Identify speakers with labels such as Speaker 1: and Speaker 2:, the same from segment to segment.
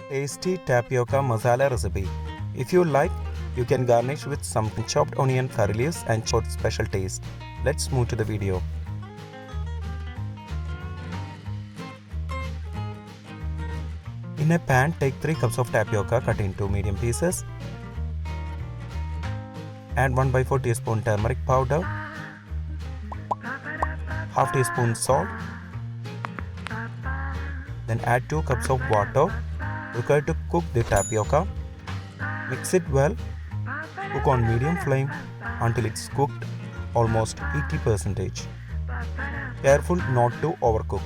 Speaker 1: Tasty Tapioca Masala Recipe. If you like, you can garnish with some chopped onion, curry leaves and for special taste. Let's move to the video. In a pan, take 3 cups of tapioca cut into medium pieces. Add 1/4 teaspoon turmeric powder, half teaspoon salt, then add 2 cups of water required to cook the tapioca. Mix it well. Cook on medium flame until it's cooked almost 80%. Careful not to overcook.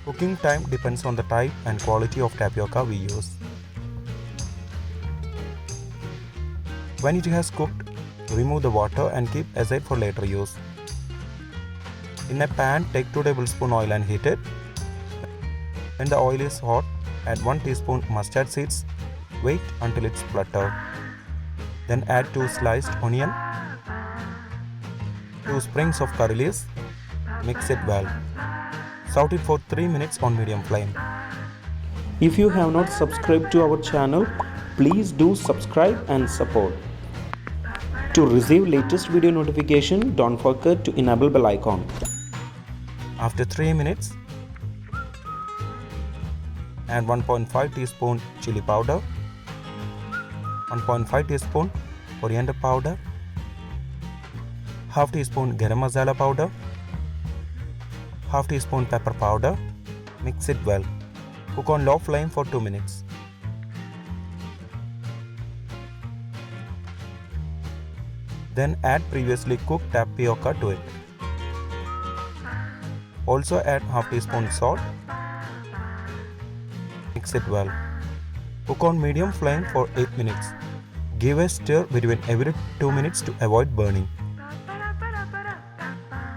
Speaker 1: Cooking time depends on the type and quality of tapioca we use. When it has cooked, remove the water and keep aside for later use. In a pan, take 2 tablespoons oil and heat it. When the oil is hot, add 1 teaspoon mustard seeds. Wait until it's splutter. Then add 2 sliced onion, 2 sprigs of curry leaves. Mix it well. Saute it for 3 minutes on medium flame.
Speaker 2: If you have not subscribed to our channel, please do subscribe and support. To receive latest video notification, don't forget to enable bell icon.
Speaker 1: After 3 minutes, add 1.5 teaspoon chili powder, 1.5 teaspoon coriander powder, half teaspoon garam masala powder, half teaspoon pepper powder. Mix it well. Cook on low flame for 2 minutes. Then add previously cooked tapioca to it. Also add half teaspoon salt. Mix it well. Cook on medium flame for 8 minutes. Give a stir between every 2 minutes to avoid burning.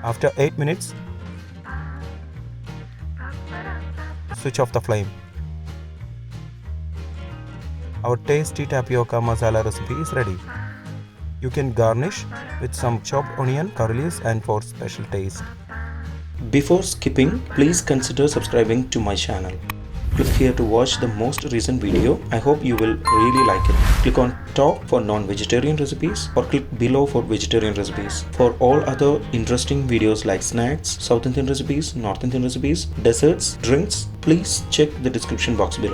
Speaker 1: After 8 minutes, switch off the flame. Our tasty tapioca masala recipe is ready. You can garnish with some chopped onion, curry leaves and for special taste.
Speaker 2: Before skipping, please consider subscribing to my channel. Click here to watch the most recent video. I hope you will really like it. Click on top for non-vegetarian recipes or click below for vegetarian recipes. For all other interesting videos like snacks, South Indian recipes, North Indian recipes, desserts, drinks, please check the description box below.